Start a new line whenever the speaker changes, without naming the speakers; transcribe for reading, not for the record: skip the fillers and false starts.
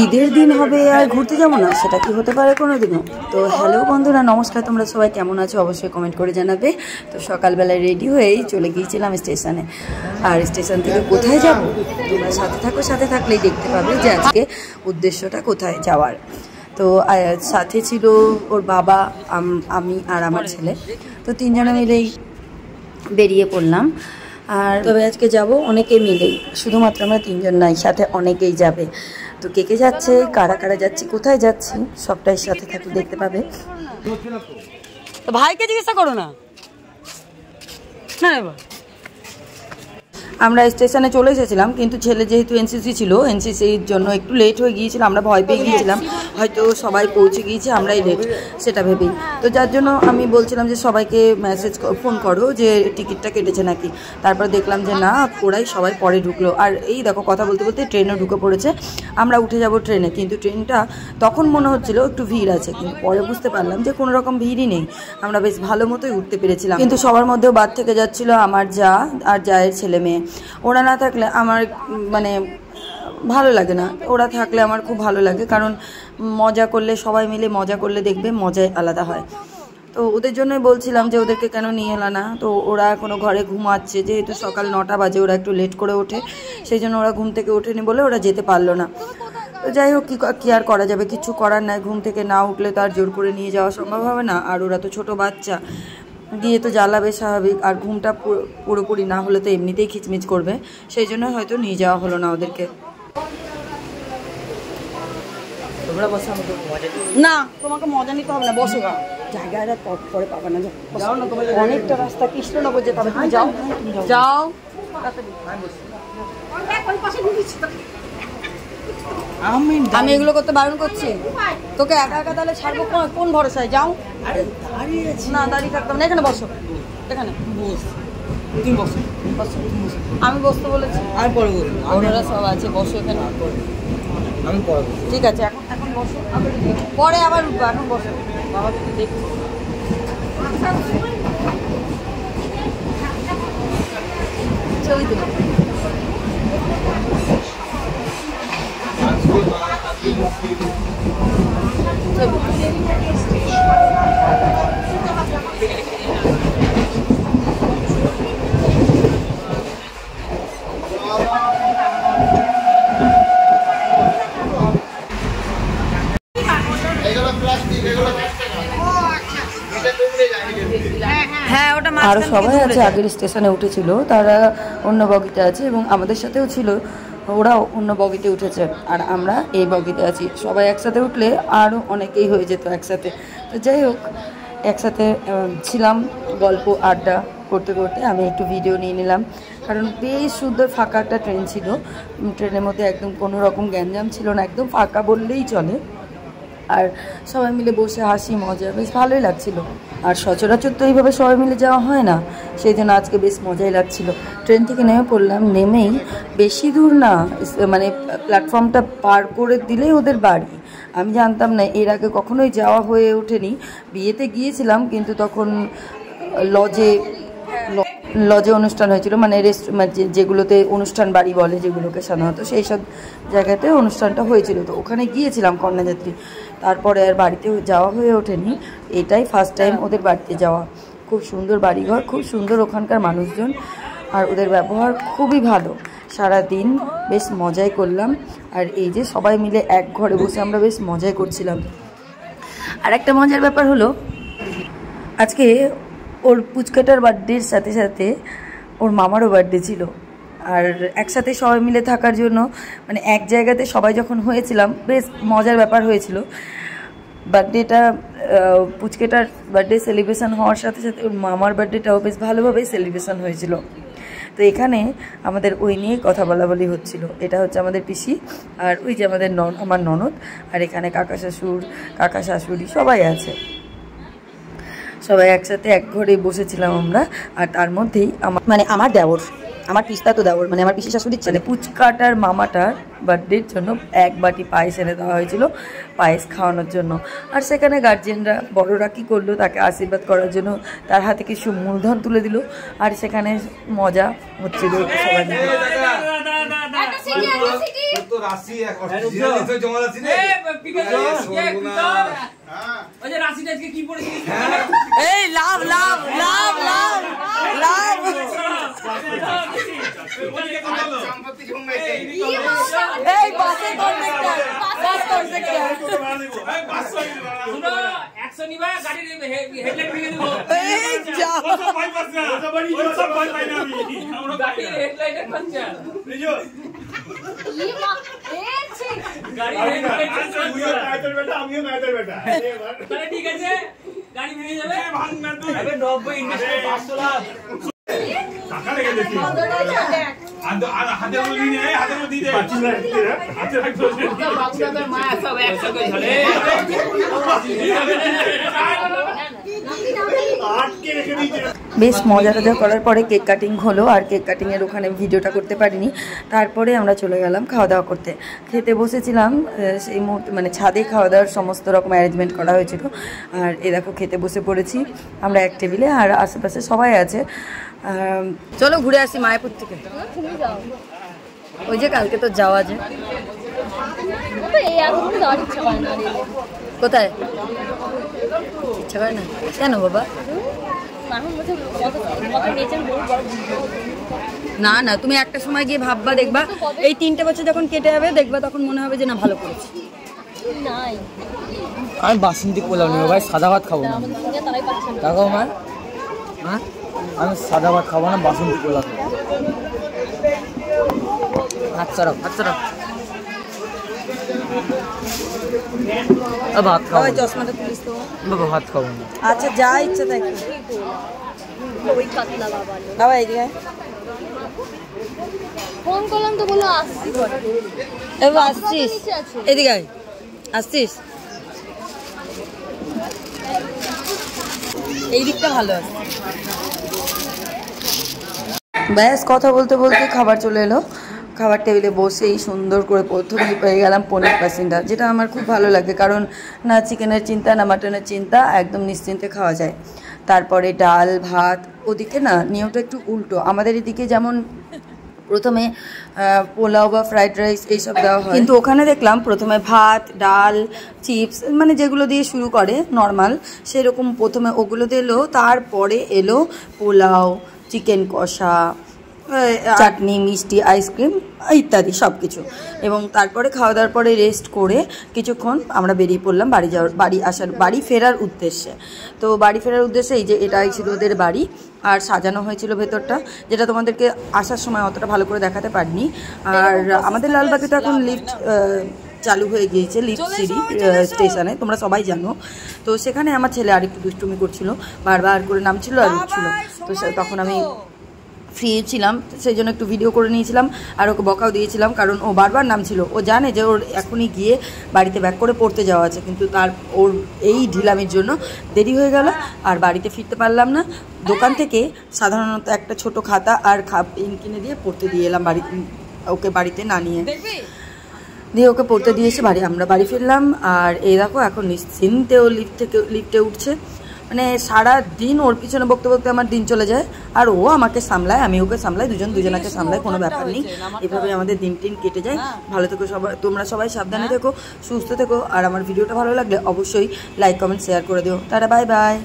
ঈদের দিন হবে আর ঘুরতে যাবো না, সেটা কি হতে পারে কোনোদিনও? তো হ্যালো বন্ধুরা, নমস্কার। তোমরা সবাই কেমন আছো অবশ্যই কমেন্ট করে জানাবে। তো সকালবেলায় রেডি হয়েই চলে গিয়েছিলাম স্টেশনে। আর স্টেশন থেকে কোথায় যাব তোমরা সাথে থাকো, সাথে থাকলেই দেখতে পাবে যে আজকে উদ্দেশ্যটা কোথায় যাওয়ার। তো সাথে ছিল ওর বাবা, আমি আর আমার ছেলে। তো তিনজনে মিলেই বেরিয়ে পড়লাম। আর তবে আজকে যাব অনেকেই মিলেই, শুধুমাত্র আমরা তিনজন নাই, সাথে অনেকেই যাবে। তো কে কে যাচ্ছে, কারা কারা যাচ্ছি, কোথায় যাচ্ছি, সবটাই সাথে থাকলে দেখতে পাবে। তো ভাইকে জিজ্ঞাসা করো না। আমরা স্টেশনে চলে এসেছিলাম, কিন্তু ছেলে যেহেতু এনসিসি ছিল, এনসিসির জন্য একটু লেট হয়ে গিয়েছিল। আমরা ভয় পেয়ে গিয়েছিলাম হয়তো সবাই পৌঁছে গিয়েছে, আমরাই লেট, সেটা ভেবেই। তো যার জন্য আমি বলছিলাম যে সবাইকে ফোন করো যে টিকিটটা কেটেছে নাকি। তারপর দেখলাম যে না, ওরাই সবাই পরে ঢুকলো। আর এই দেখো, কথা বলতে বলতে ট্রেনও ঢুকে পড়েছে। আমরা উঠে যাব ট্রেনে, কিন্তু ট্রেনটা তখন মনে হচ্ছিল একটু ভিড় আছে, কিন্তু পরে বুঝতে পারলাম যে কোনো রকম ভিড়ই নেই। আমরা বেশ ভালো মতোই উঠতে পেরেছিলাম। কিন্তু সবার মধ্যেও বাদ থেকে যাচ্ছিল আমার যা আর জায়ের ছেলে মেয়ে। ওরা না থাকলে আমার মানে ভালো লাগে না, ওরা থাকলে আমার খুব ভালো লাগে। কারণ মজা করলে, সবাই মিলে মজা করলে দেখবে মজাই আলাদা হয়। তো ওদের জন্যই বলছিলাম যে ওদেরকে কেন নিয়ে এলা না। তো ওরা এখনো ঘরে ঘুমাচ্ছে, যেহেতু সকাল 9টা বাজে, ওরা একটু লেট করে ওঠে, সেই জন্য ওরা ঘুম থেকে ওঠেনি বলে ওরা যেতে পারলো না। তো যাই হোক, কি আর করা যাবে, কিছু করার নাই। ঘুম থেকে না উঠলে তো আর জোর করে নিয়ে যাওয়া সম্ভব হবে না। আর ওরা তো ছোট বাচ্চা, গিয়ে তো জ্বালাবে স্বাভাবিক। আর ঘুমটা পুরোপুরি না হলে তো এমনিতেই খিচমিচ করবে, সেই জন্য হয়তো নিয়ে যাওয়া হলো না ওদেরকে। না, তোমাকে মজা নিতে হবে না, বসো গা। জায়গাটা পরে পাবা না, অনেকটা রাস্তা কৃষ্ণনগর যেতে হবে। তুমি যাও, যাও। আমি এগুলো করতে বারণ করছি তোকে, একা একা তাহলে ছাড়বো কোন ভরসায়? যাও না, দাঁড়িয়ে থাকতাম না, এখানে বসো, এখানে আমি বসতে বলেছি। আর পরে ওরা সব আছে, বসো এখানে। ঠিক আছে, এখন বসো, পরে আবার উঠবো, এখন বসো। বাবা তুমি দেখো, ছবি তুলো। আরও সবাই আছে, আগের স্টেশনে উঠেছিল, তারা অন্য বগিতে আছে এবং আমাদের সাথেও ছিল, ওরাও অন্য বগিতে উঠেছে। আর আমরা এই বগিতে আছি। সবাই একসাথে উঠলে আরও অনেকেই হয়ে যেত একসাথে। তো যাই হোক, একসাথে ছিলাম, গল্প আড্ডা করতে করতে আমি একটু ভিডিও নিয়ে নিলাম। কারণ বেশ সুন্দর ফাঁকা একটা ট্রেন ছিল, ট্রেনের মধ্যে একদম কোনো রকম গ্যাঞ্জাম ছিল না, একদম ফাঁকা বললেই চলে। আর সবাই মিলে বসে হাসি মজা, বেশ ভালোই লাগছিল। আর সচরাচর তো এইভাবে সবাই মিলে যাওয়া হয় না, সেই জন্য আজকে বেশ মজাই লাগছিল। ট্রেন থেকে নেমে পড়লাম, নেমেই বেশি দূর না, মানে প্ল্যাটফর্মটা পার করে দিলেই ওদের বাড়ি। আমি জানতাম না, এর আগে কখনোই যাওয়া হয়ে ওঠেনি। বিয়েতে গিয়েছিলাম, কিন্তু তখন লজে অনুষ্ঠান হয়েছিল, মানে যেগুলোতে অনুষ্ঠান বাড়ি বলে যেগুলোকে সাধারণত, সেই সব জায়গাতে অনুষ্ঠানটা হয়েছিল। তো ওখানে গিয়েছিলাম কন্যাযাত্রী, তারপরে আর বাড়িতে যাওয়া হয়ে ওঠেনি। এটাই ফার্স্ট টাইম ওদের বাড়িতে যাওয়া। খুব সুন্দর বাড়িঘর, খুব সুন্দর ওখানকার মানুষজন, আর ওদের ব্যবহার খুবই ভালো। সারা দিন বেশ মজাই করলাম। আর এই যে সবাই মিলে এক ঘরে বসে আমরা বেশ মজাই করছিলাম। আর একটা মজার ব্যাপার হলো, আজকে ওর পুচকাটার বার্থডের সাথে সাথে ওর মামারও বার্থডে ছিল। আর একসাথে সবাই মিলে থাকার জন্য, মানে এক জায়গাতে সবাই যখন হয়েছিলাম, বেশ মজার ব্যাপার হয়েছিল। বার্থডেটা, পুচকেটার বার্থডে সেলিব্রেশন হওয়ার সাথে সাথে ওর মামার বার্থডেটাও বেশ ভালোভাবেই সেলিব্রেশন হয়েছিল। তো এখানে আমাদের ওই নিয়েই কথা বলাবলি হচ্ছিল। এটা হচ্ছে আমাদের পিসি, আর ওই যে আমার ননদ, আর এখানে কাকা শ্বশুর, কাকা শাশুড়ি সবাই আছে। সবাই একসাথে এক ঘরে বসেছিলাম আমরা। আর তার মধ্যেই আমার দেওর, আমার পিস্তাতো দেওর, মানে আমার পিসি শাশুড়ির ছেলে, পুচকাটার মামাটার বার্থডের জন্য এক বাটি পায়েস এনে দেওয়া হয়েছিল, পায়েস খাওয়ানোর জন্য। আর সেখানে গার্জেনরা, বড়রা কী করলো, তাকে আশীর্বাদ করার জন্য তার হাতে কিছু মূলধন তুলে দিল। আর সেখানে মজা হচ্ছিল সবাই মিলে।
তো রাশি এক অরিজিনাল তো জমা রাশি রে ওই যে রাশি আজকে কি পড়েছিস
এই লাভ লাভ লাভ লাভ লাভ
সম্পত্তি জমবে
এই বাসে কন্ডাক্টর বাস কন্ডাক্টর
এই 100 নিবা গাড়ির হেডলাইট ভেঙে দেব
এই যা
সব ভাই পাস না সব ভাই পাই না আমি আমরা গাড়ির হেডলাইটের খরচা বুঝছো
ये बात এছে
গাড়ি তুইও কাইতর বেটা আমিও কাইতর বেটা তাহলে ঠিক আছে গাড়ি ভেঙে যাবে ভাঙ না তুই আরে 90 ইন্ডাস্ট্রি 500 লাখ টাকা লেগে দেখি হাতে বলি নে হাতে বলি দে 25 লাখ দিতে রে হাতে রাখ বাবুদাদার মা সব একসাথে ঝলে আটকে রেখে দিতে
বেশ মজা টজা করার পরে কেক কাটিং হলো আর কেক কাটিংয়ের ওখানে ভিডিওটা করতে পারিনি। তারপরে আমরা চলে গেলাম খাওয়া দাওয়া করতে। খেতে বসেছিলাম সেই মুহূর্তে মানে ছাদে খাওয়া দাওয়ার সমস্ত রকম অ্যারেঞ্জমেন্ট করা হয়েছিল। আর এ দেখো খেতে বসে পড়েছি আমরা এক টেবিলে, আর আশেপাশে সবাই আছে। চলো ঘুরে আসি মায়াপুর থেকে। ওই যে কালকে তো যাওয়া যায় কোথায় ইচ্ছা করে না কেন বাবা? না না তুমি একটা সময় গিয়ে ভাববা, দেখবা এই 3টে বছর যখন কেটে যাবে দেখবা তখন মনে হবে যে না ভালো করেছি।
আমি বাসন্তী পোলাও নেবো ভাই, সাদা ভাত খাবো না। দেখো মা, হ্যাঁ আমি সাদা ভাত খাবো না, বাসন্তী পোলাও খাবো। হাত ছাড়াও হাত ছাড়াও। ভাত খাবো,
চশমাটা তুলিস তো
বাবা, ভাত খাবো না।
আচ্ছা যা ইচ্ছা তাই বাবা। এইদিকে
ফোন করলাম তো বললো আসছি।
এবার আসছিস? এদিকে আসছিস? এই দিকটা ভালো আছে। ব্যাস কথা বলতে বলতে খাবার চলে এলো। খাবার টেবিলে বসেই সুন্দর করে প্রথমেই পেয়ে গেলাম পনির পাসিন্দা, যেটা আমার খুব ভালো লাগে, কারণ না চিকেনের চিন্তা না মাটনের চিন্তা, একদম নিশ্চিন্তে খাওয়া যায়। তারপরে ডাল ভাত, ওদিকে না নিয়মটা একটু উল্টো। আমাদের এদিকে যেমন প্রথমে পোলাও বা ফ্রাইড রাইস এইসব দেওয়া হয়, কিন্তু ওখানে দেখলাম প্রথমে ভাত ডাল চিপস মানে যেগুলো দিয়ে শুরু করে নর্মাল, সেরকম প্রথমে ওগুলো দিলো, তারপরে এলো পোলাও, চিকেন কষা, চাটনি, মিষ্টি, আইসক্রিম ইত্যাদি সব কিছু। এবং তারপরে খাওয়া দাওয়ার পরে রেস্ট করে কিছুক্ষণ আমরা বেরিয়ে পড়লাম বাড়ি ফেরার উদ্দেশ্যে। তো বাড়ি ফেরার উদ্দেশ্যে এই যে এটাই ছিল ওদের বাড়ি, আর সাজানো হয়েছিল ভেতরটা, যেটা তোমাদেরকে আসার সময় অতটা ভালো করে দেখাতে পারিনি। আর আমাদের লালবাগে তো এখন লিফট চালু হয়ে গিয়েছে, লিফট সিঁড়ি স্টেশনে, তোমরা সবাই জানো। তো সেখানে আমার ছেলে আরেকটু দুষ্টুমি করছিল, বারবার করে নামছিল আর উঠছিল। তো তখন আমি ফ্রি ছিলাম, সেই জন্য একটু ভিডিও করে নিয়েছিলাম, আর ওকে বকাও দিয়েছিলাম, কারণ ও বারবার নামছিল। ও জানে যে ওর এখনই গিয়ে বাড়িতে ব্যাক করে পড়তে যাওয়া আছে, কিন্তু ওর এই ঢিলামির জন্য দেরি হয়ে গেল আর বাড়িতে ফিরতে পারলাম না। দোকান থেকে সাধারণত একটা ছোট খাতা আর পেন কিনে দিয়ে পড়তে দিয়ে এলাম ওকে বাড়িতে না নিয়ে, দিয়ে ওকে পড়তে দিয়ে এসে আমরা বাড়ি ফিরলাম। আর এই দেখো এখন নিশ্চিন্তে ও লিফটে উঠছে। মানে সারা দিন ওর পিছনে বকতে বকতে আমার দিন চলে যায়, আর ও আমাকে সামলায়, আমি ওকে সামলাই, দুজনাকে সামলায়, কোনো ব্যাপার নেই। এভাবে আমাদের দিন কেটে যায়। ভালো থেকো সবাই, তোমরা সবাই সাবধানে থেকো, সুস্থ থেকো। আর আমার ভিডিওটা ভালো লাগলে অবশ্যই লাইক কমেন্ট শেয়ার করে দিও। Tata bye bye.